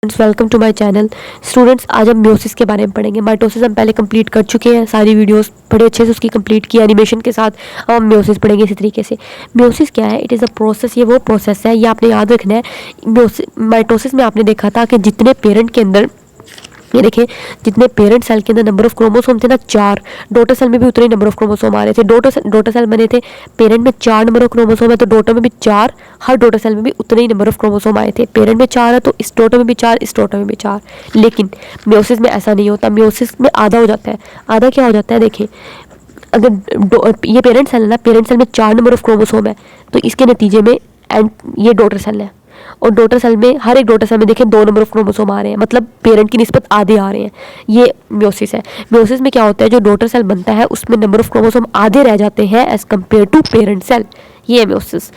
Students, welcome to my channel. Students, आज हम meiosis के बारे में पढ़ेंगे। माइटोसिस हम पहले कंप्लीट कर चुके हैं, सारी वीडियोस बड़े अच्छे से उसकी कंप्लीट की एनिमेशन के साथ। अब हम म्योसिस पढ़ेंगे इसी तरीके से। म्योसिस क्या है? इट इज़ अ प्रोसेस, ये वो प्रोसेस है, ये आपने याद रखना है। माइटोसिस में आपने देखा था कि जितने पेरेंट के अंदर, ये देखिए, जितने पेरेंट सेल के अंदर नंबर ऑफ क्रोमोसोम थे ना, 4। डॉटर सेल में भी उतने ही नंबर ऑफ क्रोमोसोम आ रहे थे। डॉटर सेल बने थे, पेरेंट में 4 नंबर ऑफ क्रोमोसोम है तो डॉटर में भी 4। हर डॉटर सेल में भी उतने ही नंबर ऑफ क्रोमोसोम आए थे। पेरेंट में 4 है तो इस डॉटर में भी 4, इस डॉटर में भी 4। लेकिन म्योसिस में ऐसा नहीं होता। म्योसिस में आधा हो जाता है। आधा क्या हो जाता है? देखिए, अगर ये पेरेंट सेल है ना, पेरेंट सेल में 4 नंबर ऑफ क्रोमोसोम है तो इसके नतीजे में एंड ये डॉटर सेल है, और डॉटर सेल में, हर एक डॉटर सेल में देखें 2 नंबर ऑफ क्रोमोसोम आ रहे हैं, मतलब पेरेंट की निस्बत आधे आ रहे हैं। ये म्योसिस है। म्योसिस में क्या होता है? जो डॉटर सेल बनता है उसमें नंबर ऑफ क्रोमोसोम आधे रह जाते हैं as compare to parent cell. ये है म्योसिस।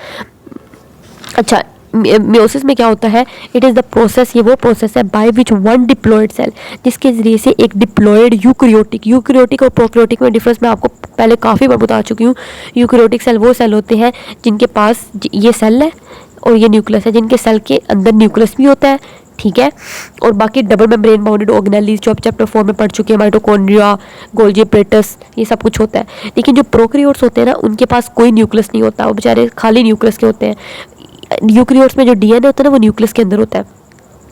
अच्छा, म्योसिस में क्या होता है? इट इज़ द प्रोसेस, ये वो प्रोसेस है by which one diploid cell, जिसके ज़रिए से एक डिप्लॉयड यूकैरियोटिक और प्रोकैरियोटिक में डिफरेंस मैं आपको पहले काफ़ी बार बता चुकी हूँ। यूकैरियोटिक सेल वो सेल होते हैं जिनके पास ये सेल है और ये न्यूक्लियस है, जिनके सेल के अंदर न्यूक्लियस भी होता है, ठीक है। और बाकी डबल मेम्ब्रेन बाउंडेड ऑर्गेनेलीज जो आप चैप्टर 4 में पढ़ चुके हैं, माइटोकॉन्ड्रिया, गोल्गी एपरेटस, ये सब कुछ होता है। लेकिन जो प्रोकैरियोट्स होते हैं ना, उनके पास कोई न्यूक्लियस नहीं होता, वो बेचारे खाली न्यूक्लियस के होते हैं। यूकैरियोट्स में जो डीएनए होता है ना, वो न्यूक्लियस के अंदर होता है।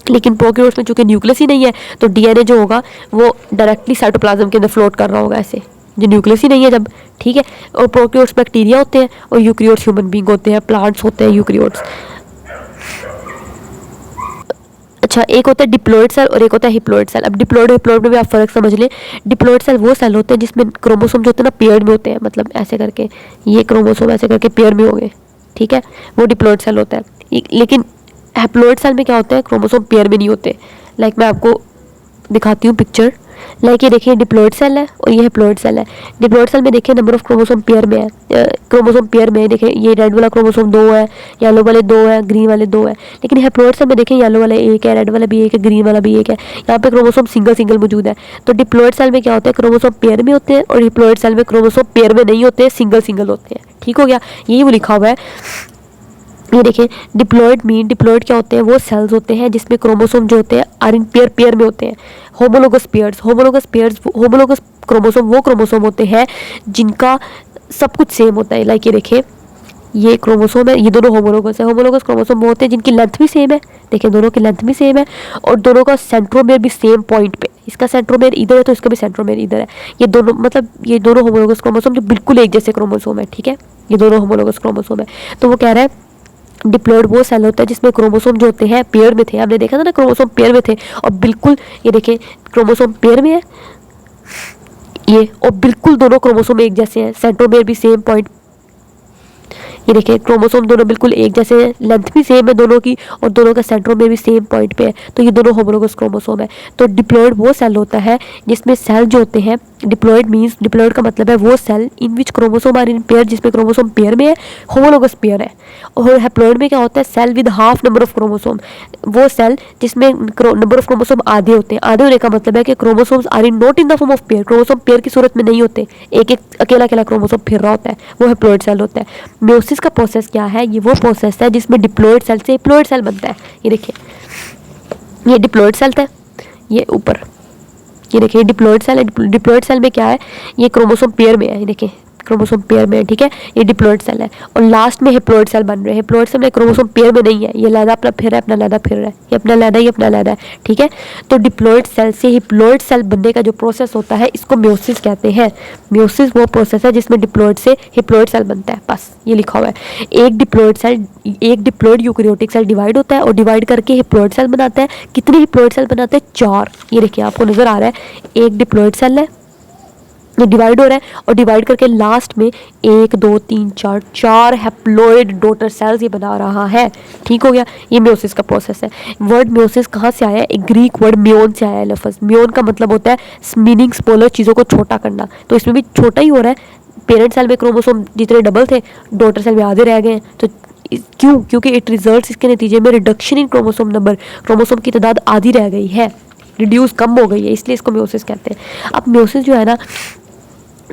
लेकिन प्रोकैरियोट्स में चूंकि न्यूक्लियस ही नहीं है तो डीएनए जो होगा वो डायरेक्टली साइटोप्लाज्म के अंदर फ्लोट कर रहा होगा, ऐसे, जो न्यूक्लियस ही नहीं है जब, ठीक है। और प्रोकैरियोट्स बैक्टीरिया होते हैं और यूकैरियोट्स ह्यूमन बीइंग होते हैं, प्लांट्स होते हैं यूकैरियोट्स। अच्छा, एक होता है डिप्लॉयड सेल और एक होता है हिप्लॉयड सेल। अब डिप्लॉयड हिप्लॉयड में भी आप फर्क समझ लें। डिप्लॉयड सेल वो सेल होते हैं जिसमें क्रोमोसोम जो होते हैं ना, पेयर में होते हैं, मतलब ऐसे करके, ये क्रोमोसोम ऐसे करके पेयर में हो गए, ठीक है, वो डिप्लॉयड सेल होता है। लेकिन हैप्लॉयड सेल में क्या होता है? क्रोमोसोम पेयर में नहीं होते। लाइक मैं आपको दिखाती हूँ पिक्चर। लाइक ये देखिए, डिप्लॉयड सेल है और ये हैप्लॉयड सेल है। डिप्लॉयड सेल में देखिए नंबर ऑफ क्रोमोसोम पेयर में है, क्रोमोसोम पेयर में है। देखिए ये रेड वाला क्रोमोसोम 2 है, येलो वाले 2 है, ग्रीन वाले 2 है। लेकिन हैप्लॉयड सेल में देखिए येलो वाला 1 है, रेड वाला भी 1 है, ग्रीन वाला भी 1 है। यहाँ पे क्रोमोसोम सिंगल सिंगल मौजूद है। तो डिप्लॉयड सेल में क्या होता है? क्रोमोसोम पेयर में होते हैं, और हैप्लॉयड सेल में क्रोमोसोम पेयर में नहीं होते, सिंगल सिंगल होते हैं। ठीक हो गया? यही वो लिखा हुआ है। ये देखिए, डिप्लॉयड क्या होते हैं? वो सेल्स होते हैं जिसमें क्रोमोसोम जो होते हैं आर इन पेयर में होते हैं। होमोलोगस क्रोमोसोम वो क्रोमोसोम होते हैं जिनका सब कुछ सेम होता है। लाइक ये देखिए, ये क्रोमोसोम है, ये दोनों होमोलोगस है। होमोलोगस क्रोमोसोम वो होते हैं जिनकी लेंथ भी सेम है, देखिए दोनों की लेंथ भी सेम है, और दोनों का सेंट्रोमेयर भी सेम पॉइंट पे। इसका सेंट्रोमेयर इधर है तो इसका भी सेंट्रोमेयर इधर है। ये दोनों, मतलब ये दोनों होमोलोगस क्रोमोसोम जो बिल्कुल एक जैसे क्रोमोसोम है, ठीक है, ये दोनों होमोलोगस क्रोमोसोम है। तो वो कह रहा है डिप्लॉयड वो सेल होता है जिसमें क्रोमोसोम जो होते हैं पेयर में थे। आपने देखा था ना, क्रोमोसोम पेयर में थे, और बिल्कुल ये देखिए क्रोमोसोम पेयर में है ये, और बिल्कुल दोनों क्रोमोसोम एक जैसे हैं, सेंट्रोमेयर भी सेम पॉइंट। ये देखिए, क्रोमोसोम दोनों बिल्कुल एक जैसे हैं, लेंथ भी सेम है दोनों की, और दोनों का सेंट्रोमेयर भी सेम पॉइंट पे है। तो ये दोनों होमोलोगस क्रोमोसोम है। तो डिप्लॉयड वो सेल होता है जिसमें सेल जो होते हैं, डिप्लॉयड का मतलब है वो cell in which chromosome are in pair, जिसमें क्रोमोसोम पेयर में है, होमोलोगस पेयर है। और हैप्लॉयड में क्या होता है? Cell with half number of chromosome, वो सेल जिसमें नंबर ऑफ क्रोमोसोम आधे होते हैं। आधे होने का मतलब है कि chromosomes are in not in the form of pair, chromosome pair की सूरत में नहीं होते, एक एक अकेला अकेला क्रोमोसोम फिर रहा होता है, वो हैप्लॉयड सेल होता है। म्योसिस का प्रोसेस क्या है? ये वो प्रोसेस है जिसमें डिप्लॉयड सेल से हैप्लॉयड सेल बनता है। ये देखिए, ये डिप्लॉयड सेल है, ये ऊपर, ये देखिए डिप्लॉयड सेल है। डिप्लॉयड सेल में क्या है? ये क्रोमोसोम पेयर में है, ये देखिए क्रोमोसोम पेयर में है, ठीक है, ये डिप्लॉयड सेल है। और लास्ट में हैप्लॉयड सेल बन रहे हैं। हैप्लॉयड सेल में क्रोमोसोम पेयर में नहीं है, ये लैदा अपना फिर है, अपना लैदा फिर है, ये अपना लैदा, ये अपना लैदा है, ठीक है। तो डिप्लॉयड सेल से हैप्लॉयड सेल बनने का जो प्रोसेस होता है, इसको म्योसिस कहते हैं। म्योसिस वो प्रोसेस है जिसमें डिप्लॉयड से हैप्लॉयड सेल बनता है, बस ये लिखा हुआ है। एक डिप्लॉयड यूकैरियोटिक सेल डिवाइड होता है और डिवाइड करके हैप्लॉयड सेल बनाता है। कितने हैप्लॉयड सेल बनाते हैं? 4। ये देखिए आपको नजर आ रहा है, एक डिप्लॉयड सेल है, ये डिवाइड हो रहा है, और डिवाइड करके लास्ट में 1 2 3 4 हैप्लॉयड डॉटर सेल्स ये बना रहा है। ठीक हो गया? ये म्योसिस का प्रोसेस है। वर्ड म्योसिस कहाँ से आया है? एक ग्रीक वर्ड म्योन से आया है लफ्ज़। म्योन का मतलब होता है मीनिंग स्मॉलर, चीज़ों को छोटा करना। तो इसमें भी छोटा ही हो रहा है। पेरेंट सेल में क्रोमोसोम जितने डबल थे, डॉटर सेल में आधे रह गए हैं। तो क्यों? क्योंकि इट रिजल्ट्स, इसके नतीजे में reduction in chromosome number, chromosome की तादाद आधी रह गई है, रिड्यूस कम हो गई है, इसलिए इसको म्योसिस कहते हैं। अब म्योसिस जो है ना,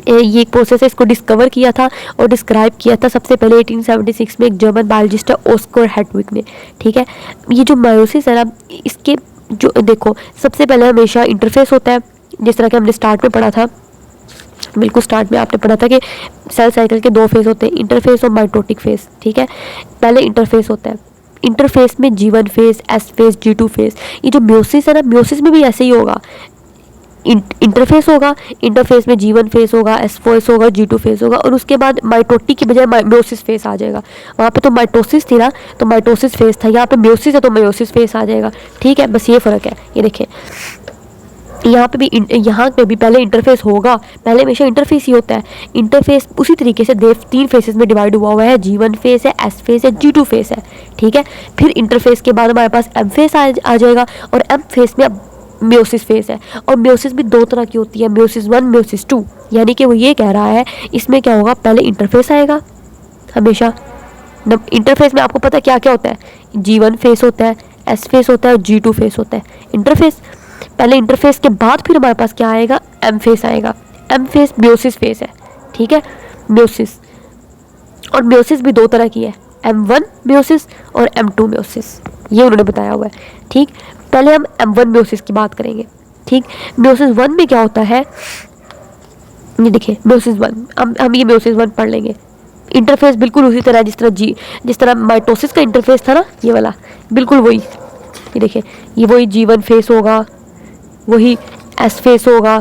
ये एक प्रोसेस है, इसको डिस्कवर किया था और डिस्क्राइब किया था सबसे पहले 1876 में एक जर्मन बायोलॉजिस्ट है, ऑस्कर हेटविग ने। ठीक है, ये जो मायोसिस है ना, इसके जो देखो सबसे पहले हमेशा इंटरफेस होता है, जिस तरह के हमने स्टार्ट में पढ़ा था, बिल्कुल स्टार्ट में आपने पढ़ा था कि सेल साइकिल के 2 फेज होते हैं, इंटरफेस और माइटोटिक फेज। ठीक है, पहले इंटरफेस होता है, इंटरफेस में G1 phase, S phase, G2 phase. ये जो म्योसिस है ना, म्योसिस में भी ऐसे ही होगा, इंटरफेस होगा, इंटरफेस में G1 फेज होगा, S फेज होगा, G2 फेज होगा, और उसके बाद माइटोटिक की बजाय म्योसिस फेज आ जाएगा। वहाँ पे तो माइटोसिस थी ना, तो माइटोसिस फेज था, यहाँ पे म्योसिस है तो म्योसिस फेज आ जाएगा। ठीक है, बस ये फ़र्क है। ये देखें यहाँ पे भी पहले इंटरफेस होगा, पहले हमेशा इंटरफेस ही होता है। इंटरफेस उसी तरीके से 3 फेसेस में डिवाइड हुआ है, G1 फेस है, S फेस है, G2 फेस है। ठीक है, फिर इंटरफेस के बाद हमारे पास M फेस आ जाएगा, और M फेस में अब म्योसिस फेस है। और म्योसिस भी 2 तरह की होती है, म्योसिस 1, म्योसिस 2। यानी कि वो ये कह रहा है इसमें क्या होगा, पहले इंटरफेस आएगा हमेशा। इंटरफेस में आपको पता है क्या क्या होता है, G1 फेस होता है, S फेस होता है, G2 फेस होता है। इंटरफेस पहले, इंटरफेस के बाद फिर हमारे पास क्या आएगा, M फेस आएगा। M फेस म्योसिस फेस है। ठीक है, म्योसिस, और म्योसिस भी 2 तरह की है, M1 म्योसिस और M2 म्योसिस, ये उन्होंने बताया हुआ है। ठीक, पहले हम M1 म्योसिस की बात करेंगे। ठीक, म्योसिस 1 में क्या होता है, ये देखिए म्योसिस 1, हम ये म्योसिस 1 पढ़ लेंगे। इंटरफेस बिल्कुल उसी तरह जिस तरह माइटोसिस का इंटरफेस था ना, ये वाला बिल्कुल वही। ये देखिए, ये वही G1 फेस होगा, वही S फेस होगा,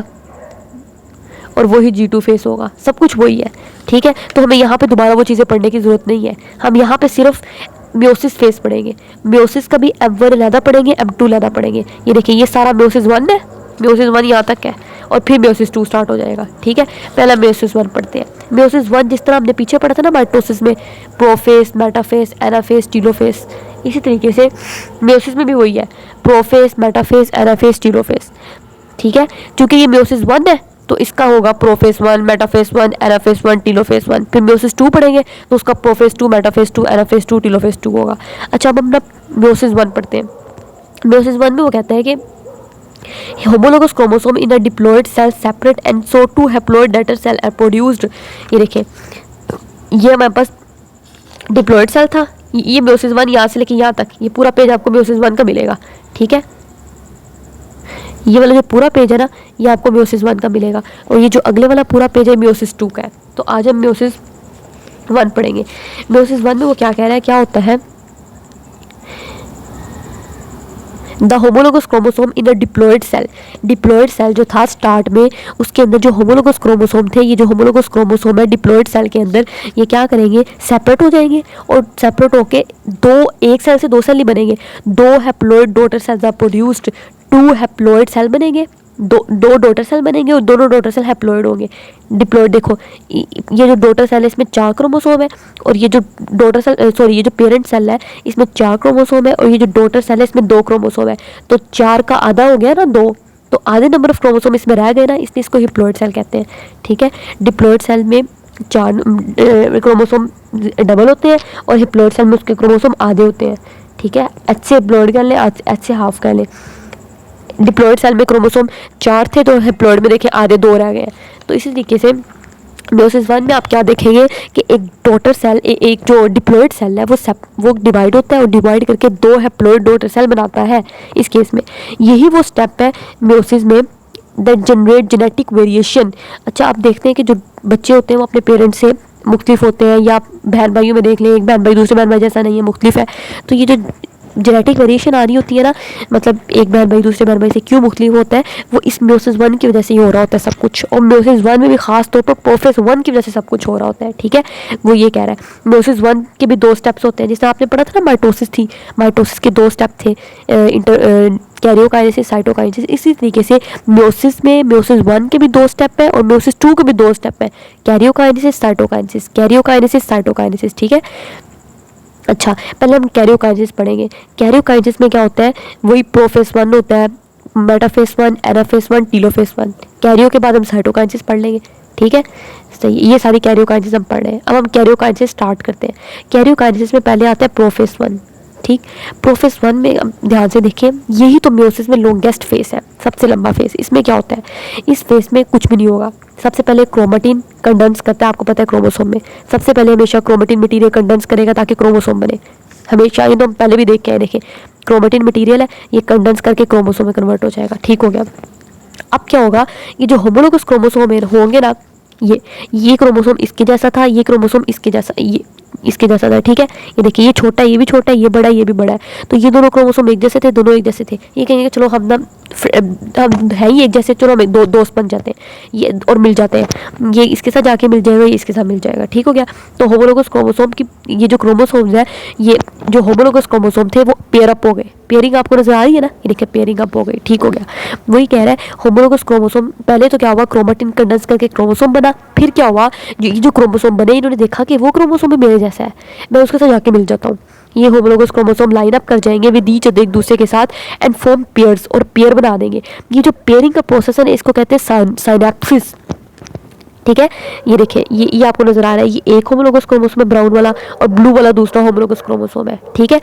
और वही G2 फेस होगा, सब कुछ वही है। ठीक है, तो हमें यहाँ पे दोबारा वो चीज़ें पढ़ने की ज़रूरत नहीं है, हम यहाँ पे सिर्फ म्योसिस फेस पढ़ेंगे। म्योसिस का भी M1 अलहदा पढ़ेंगे, M2 अलहदा पढ़ेंगे। ये देखिए, ये सारा म्योसिस 1 है, म्योसिस 1 यहाँ तक है, और फिर म्योसिस 2 स्टार्ट हो जाएगा। ठीक है, पहला म्योसिस 1 पढ़ते हैं। म्योसिस 1 जिस तरह हमने पीछे पढ़ा था ना माइटोसिस में, प्रोफेस, मेटाफेस, एनाफेस, टीलोफेस, इसी तरीके से म्योसिस में भी वही है, प्रोफेस, मेटाफेस, एनाफेस, टीलोफेस। ठीक है, क्योंकि ये म्योसिस 1 है तो इसका होगा प्रोफेस 1, मेटाफेस 1, एनाफेस 1, टीलोफेस 1। फिर म्योसिस 2 पढ़ेंगे तो उसका प्रोफेस 2, मेटाफेस 2, एनाफेस 2, टीलोफेस 2 होगा। अच्छा, अब हम ना म्योसिस 1 पढ़ते हैं। म्योसिस 1 में वो कहता है कि homologous chromosome in a diploid cell separate and so two haploid daughter cell are produced। ये देखिए, ये हमारे पास डिप्लॉइड सेल था, ये म्योसिस 1 यहाँ से लेके यहाँ तक, ये पूरा पेज आपको म्योसिस 1 का मिलेगा। ठीक है, ये वाला जो पूरा पेज है ना, ये आपको म्योसिस 1 का मिलेगा, और ये जो अगले वाला पूरा पेज है म्योसिस 2 का है। तो आज हम म्योसिस 1 पढ़ेंगे। म्योसिस 1 में वो क्या कह रहा है, क्या होता है, the homologous chromosome in a diploid cell. Diploid cell जो था स्टार्ट में, उसके अंदर जो होमोलोगस क्रोमोसोम थे, ये जो होमोलोगस क्रोमोसोम है डिप्लॉइड सेल के अंदर, ये क्या करेंगे, सेपरेट हो जाएंगे, और सेपरेट होके एक सेल से 2 सेल नहीं बनेंगे, 2 haploid daughter cells are produced, 2 haploid cell बनेंगे, दो डॉटर सेल बनेंगे, और दोनों डॉटर सेल हैप्लॉइड होंगे। डिप्लॉइड देखो, ये जो डॉटर सेल है इसमें 4 क्रोमोसोम है, और ये जो डॉटर सेल ये जो पेरेंट सेल है इसमें 4 क्रोमोसोम है, और ये जो डॉटर सेल है इसमें 2 क्रोमोसोम है। तो 4 का आधा हो गया ना 2, तो आधे नंबर ऑफ क्रोमोसोम इसमें रह गए ना, इसलिए इसको हिप्लॉइड सेल कहते हैं। ठीक है, डिप्लॉइड सेल में 4 क्रोमोसोम डबल होते हैं, और हिप्लॉइड सेल में उसके क्रोमोसोम आधे होते हैं। ठीक है, अच्छे हिप्लॉइड कर लें, अच्छे हाफ कर लें। डिप्लॉइड सेल में क्रोमोसोम 4 थे, तो हैप्लॉइड में देखें आधे 2 रह गए हैं। तो इसी तरीके से म्योसिस 1 में आप क्या देखेंगे कि एक डॉटर सेल, एक जो डिप्लॉइड सेल है वो डिवाइड होता है, और डिवाइड करके 2 हैप्लॉइड डॉटर सेल बनाता है। इस केस में यही वो स्टेप है म्योसिस में, दैट जनरेट जेनेटिक वेरिएशन। अच्छा, आप देखते हैं कि जो बच्चे होते हैं वो अपने पेरेंट्स से मुख्तलिफ होते हैं, या बहन भाइयों में देख लें, एक बहन भाई दूसरे बहन भाई जैसा नहीं है, मुख्तलिफ है। तो ये जो जेनेटिक वेरिएशन आ रही होती है ना, मतलब एक बहन भाई दूसरे बहन भाई से क्यों मुख्तलिफ होता है, वो इस म्योसिस 1 की वजह से ही हो रहा होता है सब कुछ, और म्योसिस 1 में भी खास तौर पर प्रोफेस 1 की वजह से सब कुछ हो रहा होता है। ठीक है, वो ये कह रहा है। म्योसिस 1 के भी 2 स्टेप्स होते हैं, जिससे आपने पढ़ा था ना माइटोसिस थी, माइटोसिस के 2 स्टेप थे, कैरियोकाइनेसिस, साइटोकाइनेसिस। इसी तरीके से म्योसिस में म्योसिस 1 के भी 2 स्टेप है, और म्योसिस 2 के भी 2 स्टेप है, कैरियोकाइनेसिस, साइटोकाइनेसिस, कैरियोकाइनेसिस, साइटोकाइनेसिस। ठीक है, अच्छा, पहले हम कैरियोकाइनेसिस पढ़ेंगे। कैरियोकाइनेसिस में क्या होता है, वही प्रोफेस 1 होता है, मेटाफेस 1, एनाफेस 1, टीलोफेस 1। कैरियो के बाद हम साइटोकाइनेसिस पढ़ लेंगे। ठीक है, सही, ये सारी कैरियोकाइनेसिस हम पढ़ रहे हैं। अब हम कैरियोकाइनेसिस स्टार्ट करते हैं। कैरियोकाइनेसिस में पहले आता है प्रोफेस 1। ठीक, प्रोफेस 1 में ध्यान से देखिए, यही तो म्योसिस में लॉन्गेस्ट फेस है, सबसे लंबा फेस। इसमें क्या होता है, इस फेस में कुछ भी नहीं होगा। सबसे पहले क्रोमेटिन कंडेंस करता है, आपको पता है क्रोमोसोम में सबसे पहले हमेशा क्रोमेटिन मटेरियल कंडेंस करेगा ताकि क्रोमोसोम बने, हमेशा। ये तो हम पहले भी देख के आए, देखें क्रोमेटिन मटेरियल है, ये कंडेंस करके क्रोमोसोम में कन्वर्ट हो जाएगा। ठीक हो गया। अब क्या होगा, ये जो होमोलोगस क्रोमोसोम होंगे ना, ये क्रोमोसोम इसके जैसा था, ये क्रोमोसोम इसके जैसा, ये इसके जैसा था। ठीक है, ये देखिए ये छोटा है, ये भी छोटा है, ये बड़ा है, ये भी बड़ा है। तो ये दोनों क्रोमोसोम एक जैसे थे, दोनों एक जैसे थे। ये कहेंगे चलो हम ना हम है ही एक जैसे, चलो हम दोस्त बन जाते हैं ये और मिल जाते हैं, ये इसके साथ जाके मिल जाएगा, ये इसके साथ मिल जाएगा। ठीक हो गया। तो होमोलोगस क्रोमोसोम की ये जो क्रोमोसोम्स है, ये जो होमोलोगस क्रोमोसोम थे वो पेयर अप हो गए। पेयरिंग आपको नजर आ रही है ना, ये देखिए पेयरिंग अप हो गई। ठीक हो गया। वही कह रहा है होमोलोगस क्रोमोसोम, पहले तो क्या हुआ, क्रोमेटिन कंडेंस करके क्रोमोसोम बना, फिर क्या हुआ, जो क्रोमोसोम बने इन्होंने देखा कि वो क्रोमोसोम भी मेरे जैसा है, मैं उसके साथ जाके मिल जाता हूँ। ये होमोलोगस क्रोमोसोम लाइन अप कर जाएंगे विद ईच अदर, एक दूसरे के साथ, एंड फॉर्म पेयर्स, और पेयर बना देंगे। ये जो पेयरिंग का प्रोसेस है इसको कहते हैं साइनेप्सिस। ठीक है, ये देखिए ये आपको नजर आ रहा है, ये एक होमोलोगस क्रोमोसोम है ब्राउन वाला, और ब्लू वाला दूसरा होमोलोगस क्रोमोसोम है। ठीक है,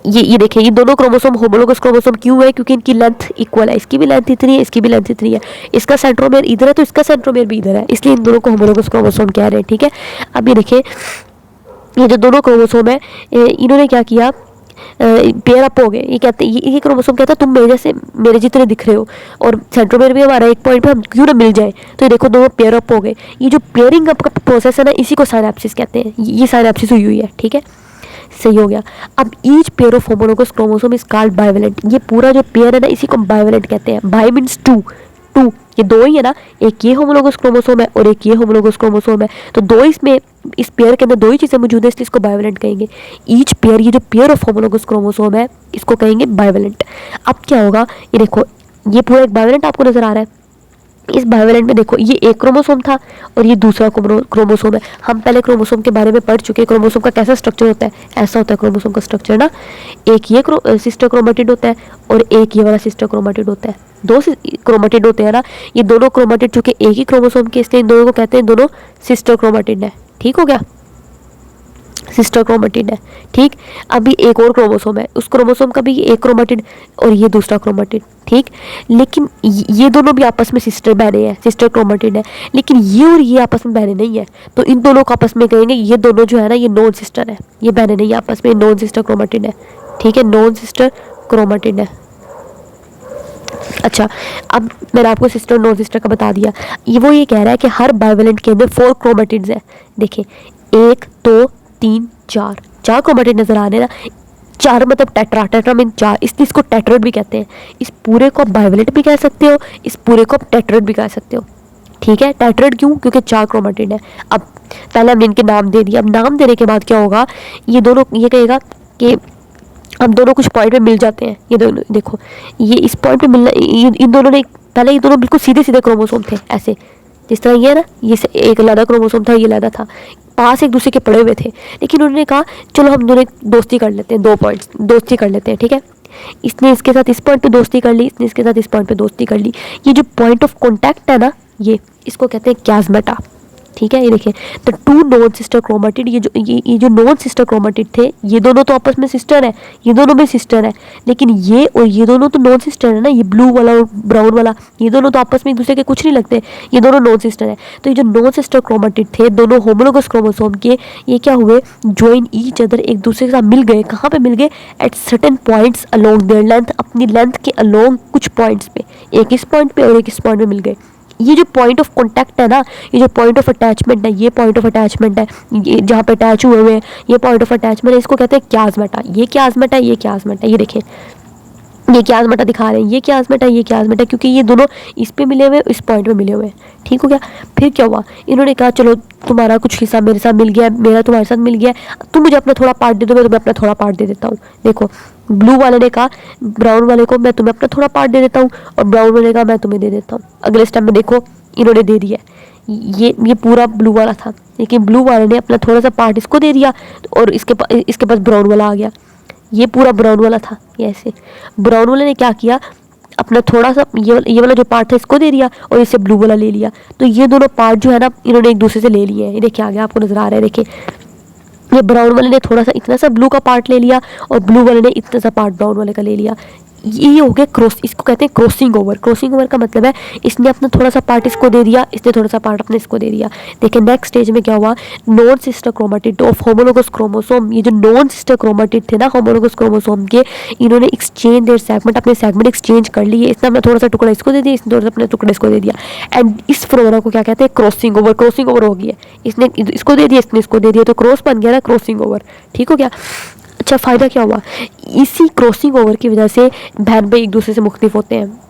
ये देखिए ये दोनों क्रोमोसोम होमोलोगस क्रोमोसोम क्यों है, क्योंकि इनकी लेंथ इक्वल है, इसकी भी लेंथ इतनी है, इसकी भी लेंथ इतनी है, इसका सेंट्रोमेयर इधर है तो इसका सेंट्रोमेयर भी इधर है, इसलिए इन दोनों को होमोलोगस क्रोमोसोम कह रहे हैं। ठीक है, अब ये देखिए ये जो दोनों क्रोमोसोम है, इन्होंने क्या किया, पेयर अप हो गए। ये कहते हैं, ये क्रोमोसोम कहता है तुम मेरे जैसे, मेरे जितने दिख रहे हो, और सेंट्रोमेयर भी हमारा एक पॉइंट पे, हम क्यों ना मिल जाए। तो ये देखो दोनों पेयर अप हो गए। ये जो पेयरिंग अप का प्रोसेस है ना, इसी को साइनेप्सिस कहते हैं। ये साइनेप्सिस हुई है। ठीक है, सही हो गया। अब each pair of homologous chromosome is called bivalent. ये पूरा जो पेयर है ना, इसी को बाइवेलेंट कहते हैं। बाई मीन्स टू, टू ये दो ही है ना, एक ये होमोलोगस क्रोमोसोम है और एक ये होमोलोगस क्रोमोसोम है, तो दो इसमें, इस पेयर के अंदर दो ही चीज़ें मौजूद है, इसलिए इसको बाइवेलेंट कहेंगे। ईच पेयर, ये जो पेयर ऑफ होमोलोगस क्रोमोसोम है, इसको कहेंगे बाइवेलेंट। अब क्या होगा, ये देखो ये पूरा एक बाइवेलेंट आपको नजर आ रहा है। इस बाइवेलेंट में देखो ये एक क्रोमोसोम था और ये दूसरा क्रोमोसोम है। हम पहले क्रोमोसोम के बारे में पढ़ चुके हैं, क्रोमोसोम का कैसा स्ट्रक्चर होता है, ऐसा होता है क्रोमोसोम का स्ट्रक्चर ना। एक ये सिस्टर क्रोमेटिड होता है और एक ये वाला सिस्टर क्रोमेटिड होता है। दो क्रोमेटिड होते हैं ना, ये दोनों क्रोमेटिड चूंकि एक ही क्रोमोसोम के, इसलिए इन दोनों को कहते हैं दोनों सिस्टर क्रोमेटिड है। ठीक हो गया, सिस्टर क्रोमेटिड है। ठीक, अभी एक और क्रोमोसोम है, उस क्रोमोसोम का भी एक क्रोमेटिड और ये दूसरा क्रोमेटिड। ठीक, लेकिन ये दोनों भी आपस में सिस्टर बहने हैं, सिस्टर क्रोमेटिड है, लेकिन ये और ये आपस में बहने नहीं है, तो इन दोनों को आपस में कहेंगे ये दोनों जो है ना, ये नॉन सिस्टर है, ये बहने नहीं है आपस में, नॉन सिस्टर क्रोमेटिड है। ठीक है, नॉन सिस्टर क्रोमेटिड है। अच्छा, अब मैंने आपको सिस्टर नॉन सिस्टर का बता दिया। ये कह रहा है कि हर बाइवेलेंट के अंदर 4 क्रोमेटिड्स है। देखिए 1 2 3 4 क्रोमेटिड नजर आ रहे हैं ना, 4 मतलब टेट्रा, टेट्रा मीन 4, इसलिए इसको टेट्राइड भी कहते हैं। इस पूरे को आप बाइवेलेंट भी कह सकते हो, इस पूरे को आप टेट्राइड भी कह सकते हो। ठीक है, टेट्राइड क्यों, क्योंकि 4 क्रोमेटिड है। अब पहले हमने इनके नाम दे दिया, अब नाम देने के बाद क्या होगा, ये दोनों ये कहेगा कि हम दोनों कुछ पॉइंट पे मिल जाते हैं। ये दोनों देखो, ये इस पॉइंट पे मिलना, इन दोनों ने पहले ये दोनों बिल्कुल सीधे सीधे क्रोमोसोम थे, ऐसे जिस तरह ये ना, ये एक लैदा क्रोमोसोम था, ये लैदा था, पास एक दूसरे के पड़े हुए थे, लेकिन उन्होंने कहा चलो हम दोनों दोस्ती कर लेते हैं, 2 पॉइंट्स दोस्ती कर लेते हैं। ठीक है, इसने इसके साथ इस पॉइंट पे दोस्ती कर ली, इसने इसके साथ इस पॉइंट पे दोस्ती कर ली। ये जो पॉइंट ऑफ कॉन्टैक्ट है ना, ये इसको कहते हैं क्याज़मेटा। ठीक है, ये देखिए द 2 नॉन सिस्टर क्रोमेटिड, ये जो नॉन सिस्टर क्रोमेटिड थे, ये दोनों तो आपस में सिस्टर है, ये दोनों में सिस्टर है, लेकिन ये और ये दोनों तो नॉन सिस्टर है ना, ये ब्लू वाला और ब्राउन वाला, ये दोनों तो आपस में एक दूसरे के कुछ नहीं लगते, ये दोनों नॉन सिस्टर है। तो ये जो नॉन सिस्टर क्रोमेटिड थे, दोनों होमोलोगस क्रोमोसोम के, ये क्या हुए, ज्वाइन ईच अदर, एक दूसरे के साथ मिल गए। कहाँ पे मिल गए, at certain points along there length, अपनी लेंथ के अलोंग कुछ पॉइंट्स पे, एक इस पॉइंट पे और एक इस पॉइंट पे मिल गए। ये जो पॉइंट ऑफ कॉन्टैक्ट है ना, ये जो पॉइंट ऑफ अटैचमेंट है, ये पॉइंट ऑफ अटैचमेंट है, ये जहाँ पे अटैच हुए हुए हैं, ये पॉइंट ऑफ अटैचमेंट है, इसको कहते हैं क्याज़मेटा। ये क्याज़मेटा, ये क्याज़मेटा, ये देखिए ये क्याज़मेटा दिखा रहे हैं, ये क्याज़मेटा, ये क्याज़मेटा, क्योंकि ये दोनों इस पे मिले हुए, इस पॉइंट पे मिले हुए हैं। ठीक हो गया। फिर क्या हुआ, इन्होंने कहा चलो तुम्हारा कुछ हिस्सा मेरे साथ मिल गया, मेरा तुम्हारे साथ मिल गया, तुम मुझे अपना थोड़ा पार्ट दे दो, मैं तुम्हें अपना थोड़ा पार्ट दे देता हूँ। देखो ब्लू वाले ने कहा ब्राउन वाले को मैं तुम्हें अपना थोड़ा पार्ट दे देता हूँ, और ब्राउन वाले ने कहा मैं तुम्हें दे देता हूँ। अगले स्टेप में देखो इन्होंने दे दिया, ये पूरा ब्लू वाला था, लेकिन ब्लू वाले ने अपना थोड़ा सा पार्ट इसको दे दिया, और इसके पास ब्राउन वाला आ गया। ये पूरा ब्राउन वाला था, ये ऐसे ब्राउन वाले ने क्या किया, अपना थोड़ा सा ये वाला जो पार्ट था इसको दे दिया, और इससे ब्लू वाला ले लिया। तो ये दोनों पार्ट जो है ना, इन्होंने एक दूसरे से ले लिए हैं। ये देखिए आगे आपको नजर आ रहा है, देखिए ये ब्राउन वाले ने थोड़ा सा इतना सा ब्लू का पार्ट ले लिया, और ब्लू वाले ने इतना सा पार्ट ब्राउन वाले का ले लिया। ये हो गया क्रॉस, इसको कहते हैं क्रॉसिंग ओवर। क्रॉसिंग ओवर का मतलब है इसने अपना थोड़ा सा पार्ट इसको दे दिया, इसने थोड़ा सा पार्ट अपने इसको दे दिया। देखिए नेक्स्ट स्टेज में क्या हुआ, non sister chromatid of homologous chromosome. ये जो नॉन सिस्टर क्रोमेटिड थे ना होमोलोगस क्रोमोसोम के, इन्होंने एक्सचेंज देयर सेगमेंट, अपने सेगमेंट एक्सचेंज कर लिए। इसने अपना थोड़ा सा टुकड़ा इसको दे दिया, इसने थोड़ा सा अपने टुकड़ा इसको दे दिया, एंड इस फिनोमेना को क्या कहते हैं, क्रॉसिंग ओवर। क्रॉसिंग ओवर हो गया, इसने इसको दे दिया, इसने इसको दे दिया, तो क्रॉस बन गया ना, क्रॉसिंग ओवर। ठीक हो गया। अच्छा, फ़ायदा क्या हुआ, इसी क्रॉसिंग ओवर की वजह से बहन भाई एक दूसरे से मुख्तलिफ होते हैं।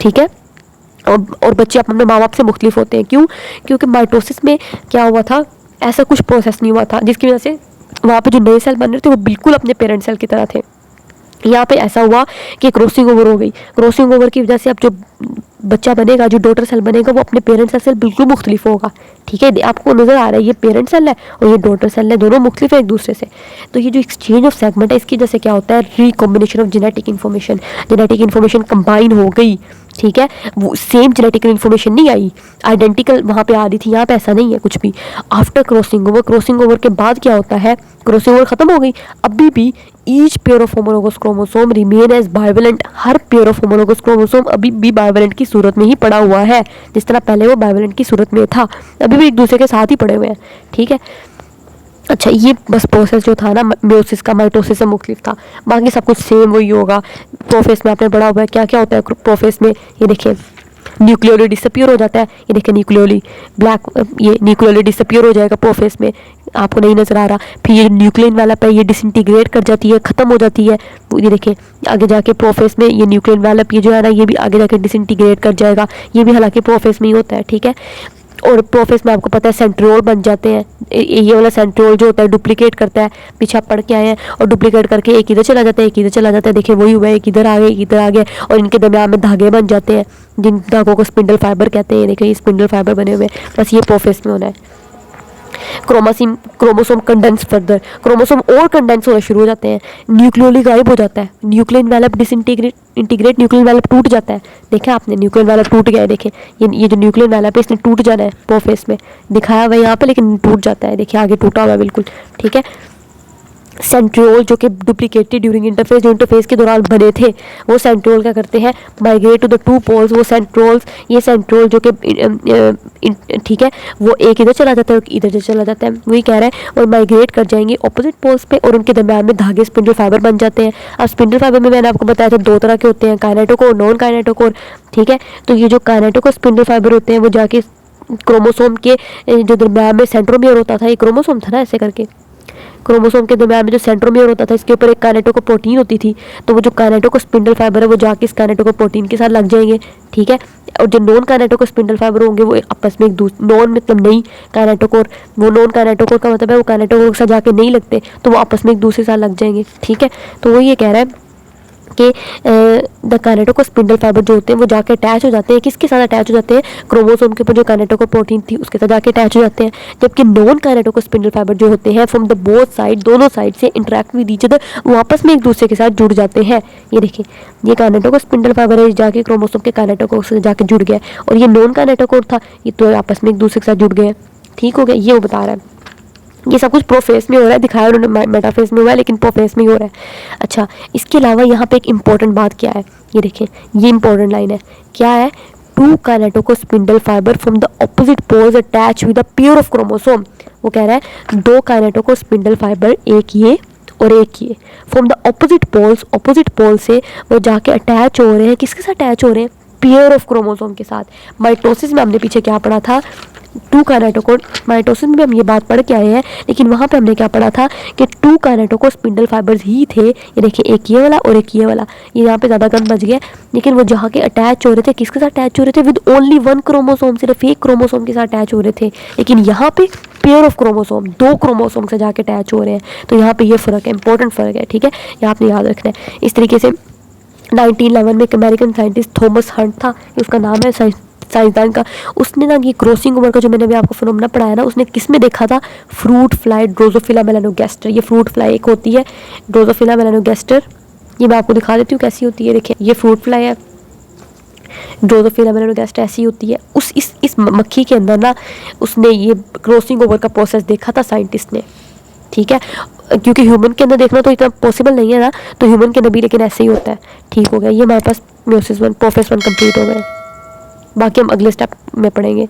ठीक है, और बच्चे अपने माँ बाप से मुख्तलिफ होते हैं। क्यों? क्योंकि माइटोसिस में क्या हुआ था, ऐसा कुछ प्रोसेस नहीं हुआ था जिसकी वजह से वहाँ पे जो नए सेल बन रहे थे वो बिल्कुल अपने पेरेंट सेल की तरह थे। यहाँ पे ऐसा हुआ कि क्रॉसिंग ओवर हो गई। क्रॉसिंग ओवर की वजह से अब जो बच्चा बनेगा, जो डॉटर सेल बनेगा, वो अपने पेरेंट सेल से बिल्कुल मुख्तलिफ होगा। ठीक है, आपको नज़र आ रहा है ये पेरेंट सेल है और ये डॉटर सेल है, दोनों मुख्तलिफ है एक दूसरे से। तो ये जो एक्सचेंज ऑफ सेगमेंट है, इसकी वजह से क्या होता है, recombination of genetic information. Genetic information combine हो गई। ठीक है, वो सेम जेनेटिक इन्फॉर्मेशन नहीं आई, आइडेंटिकल वहाँ पे आ रही थी, यहाँ पे ऐसा नहीं है कुछ भी। After crossing over, crossing over के बाद क्या होता है, क्रॉसिंग ओवर खत्म हो गई, अभी भी each pair of homologous chromosome remain as bivalent. हर पेयर ऑफ होमोलोगस क्रोमोसोम अभी भी बाइवेलेंट की सूरत में ही पड़ा हुआ है, जिस तरह पहले वो बाइवेलेंट की सूरत में था, अभी भी एक दूसरे के साथ ही पड़े हुए हैं। ठीक है। अच्छा, ये बस प्रोसेस जो था ना मेयोसिस का, माइटोसिस से मुख्तलिफ था, बाकी सब कुछ सेम वही होगा। प्रोफेस में आपने पढ़ा हुआ है, क्या क्या होता है प्रोफेस में, ये देखिए न्यूक्लियोली डिसअपियर हो जाता है, ये देखिए न्यूक्लियोली ब्लैक, ये न्यूक्लियोली डिसअपियर हो जाएगा प्रोफेस में, आपको नहीं नजर आ रहा। फिर ये न्यूक्लियन वेलप है, ये डिसइंटीग्रेट कर जाती है, खत्म हो जाती है। ये देखिए आगे जाके प्रोफेस में ये न्यूक्लियन वेलप, ये जो है ना, ये भी आगे जाके डिसइंटीग्रेट कर जाएगा, ये भी हालांकि प्रोफेस में ही होता है। ठीक है, और प्रोफेस में आपको पता है सेंट्रियोल बन जाते हैं। ये वाला सेंट्रियोल जो होता है डुप्लीकेट करता है, पीछे आप पढ़ के आए हैं, और डुप्लीकेट करके एक इधर चला जाता है, एक इधर चला जाता है। देखिए वही हुआ है, एक इधर आ गया, एक इधर आ गया, और इनके दरमियान में धागे बन जाते हैं, जिन धागों को स्पिंडल फाइबर कहते हैं। देखिए ये स्पिंडल फाइबर बने हुए हैं, बस ये प्रोफेस में होना है। क्रोमोसोम कंडेंस फर्दर, क्रोमोसोम और कंडेंस होना शुरू हो जाते हैं, न्यूक्लियोली गायब हो जाता है, न्यूक्लियन वेलप इंटीग्रेट न्यूक्लियन वेलप टूट जाता है। देखा आपने, न्यूक्लियन वेलप टूट गया है। देखिए ये जो न्यूक्लियन वेलप है, इसने टूट जाना है प्रोफेस में, दिखाया हुआ है यहाँ पे, लेकिन टूट जाता है। देखिए आगे टूटा हुआ है बिल्कुल। ठीक है, सेंट्रियोल जो कि डुप्लीकेटेड ड्यूरिंग इंटरफेस, जो इंटरफेस के दौरान बने थे, वो सेंट्रियोल क्या करते हैं, migrate to the two poles. वो सेंट्रियोल्स, ये सेंट्रियोल जो कि ठीक है, वो एक इधर चला जाता है, इधर चला जाता है, वही कह रहा है, और माइग्रेट कर जाएंगे ऑपोजिट पोल्स पे, और उनके दरमियान में धागे स्पिंडल फाइबर बन जाते हैं। अब स्पिंडल फाइबर में मैंने आपको बताया था दो तरह के होते हैं, काइनेटोकोर, नॉन काइनेटोकोर। ठीक है, तो ये जो काइनेटोकोर स्पिंडल फाइबर होते हैं, वो जाके क्रोमोसोम के जो दरमियान में सेंट्रोमियर होता था, ये क्रोमोसोम था ना, ऐसे करके क्रोमोसोम के दरमियान में जो सेंट्रोमियर होता था, इसके ऊपर एक काइनेटोकोर प्रोटीन होती थी, तो वो जो काइनेटोकोर स्पिंडल फाइबर है, वो जाके इस काइनेटोकोर प्रोटीन के साथ लग जाएंगे। ठीक है, और जो नॉन काइनेटोकोर स्पिंडल फाइबर होंगे, वो आपस में एक दूसरे, नॉन मतलब नहीं काइनेटोकोर, वो नॉन काइनेटोकोर का मतलब है वो काइनेटोकोर के साथ जाके नहीं लगते, तो वो आपस में एक दूसरे के साथ लग जाएंगे। ठीक है, तो वो ये कह रहा है कि द काइनेटोकोर स्पिंडल फाइबर जो होते हैं वो जाके अटैच हो जाते हैं, किसके साथ अटैच हो जाते हैं, क्रोमोसोम के ऊपर जो काइनेटोकोर प्रोटीन थी उसके साथ जाके अटैच हो जाते हैं। जबकि नॉन काइनेटोकोर स्पिंडल फाइबर जो होते हैं, फ्रॉम द बोथ साइड, दोनों साइड से इंटरेक्ट विद ईच अदर, वो आपस में एक दूसरे के साथ जुड़ जाते हैं। ये देखिए, ये काइनेटोकोर स्पिंडल फाइबर है, जाके क्रोमोसोम के काइनेटोकोर से जाके जुड़ गया, और ये नॉन काइनेटोकोर था, ये तो आपस में एक दूसरे के साथ जुड़ गए। ठीक हो गया, ये वो बता रहा है। ये सब कुछ प्रोफेस में हो रहा है, दिखाया उन्होंने मेटाफेस में हुआ है, लेकिन प्रोफेस में ही हो रहा है। अच्छा, इसके अलावा यहाँ पे एक इंपॉर्टेंट बात क्या है, ये देखिए, ये इंपॉर्टेंट लाइन है, क्या है, two kinetochore spindle fibre from the opposite poles attach with a pair of chromosome. वो कह रहा है दो काइनेटोकोर स्पिंडल फाइबर, एक ये और एक ये, from the opposite poles, opposite pole से वो जाके अटैच हो रहे हैं, किसके साथ अटैच हो रहे हैं, पेयर ऑफ क्रोमोसोम के साथ। माइटोसिस में हमने पीछे क्या पढ़ा था, टू काइनेटोकोर, माइटोसिस में हम ये बात पढ़ के आए हैं, लेकिन वहाँ पे हमने क्या पढ़ा था कि टू काइनेटोकोर स्पिंडल फाइबर्स ही थे। ये देखिए, एक ये वाला और एक ये वाला, ये यहाँ पे ज़्यादा गंद बच गया, लेकिन वो जहाँ के अटैच हो रहे थे, किसके साथ अटैच हो रहे थे, विद ओनली वन क्रोमोसोम, सिर्फ एक क्रोमोसोम के साथ अटैच हो रहे थे। लेकिन यहाँ पे पेयर ऑफ क्रोमोसोम, दो क्रोमोसोम से जाके अटैच हो रहे हैं, तो यहाँ पे ये फ़र्क है, इंपॉर्टेंट फ़र्क है। ठीक है, ये आपने याद रखना है। इस तरीके से 1911 में एक अमेरिकन साइंटिस्ट थॉमस हंट था, उसका नाम है साइंसदान का, उसने ना ये क्रॉसिंग ओवर का जो मैंने अभी आपको फिनोमेना पढ़ाया ना, उसने किस में देखा था, फ्रूट फ्लाई ड्रोसोफिला मेलानोगैस्टर। ये फ्रूट फ्लाई एक होती है ड्रोसोफिला मेलानोगैस्टर, ये मैं आपको दिखा देती हूँ कैसी होती है। देखिए ये फ्रूट फ्लाई है, ड्रोसोफिला मेलानोगैस्टर ऐसी होती है। इस मक्खी के अंदर ना उसने ये क्रॉसिंग ओवर का प्रोसेस देखा था साइंटिस्ट ने। ठीक है, क्योंकि ह्यूमन के अंदर देखना तो इतना पॉसिबल नहीं है ना, तो ह्यूमन के अंदर भी लेकिन ऐसे ही होता है। ठीक हो गया, ये हमारे पास meiosis one prophase one complete हो गए। बाकी हम अगले स्टेप में पढ़ेंगे।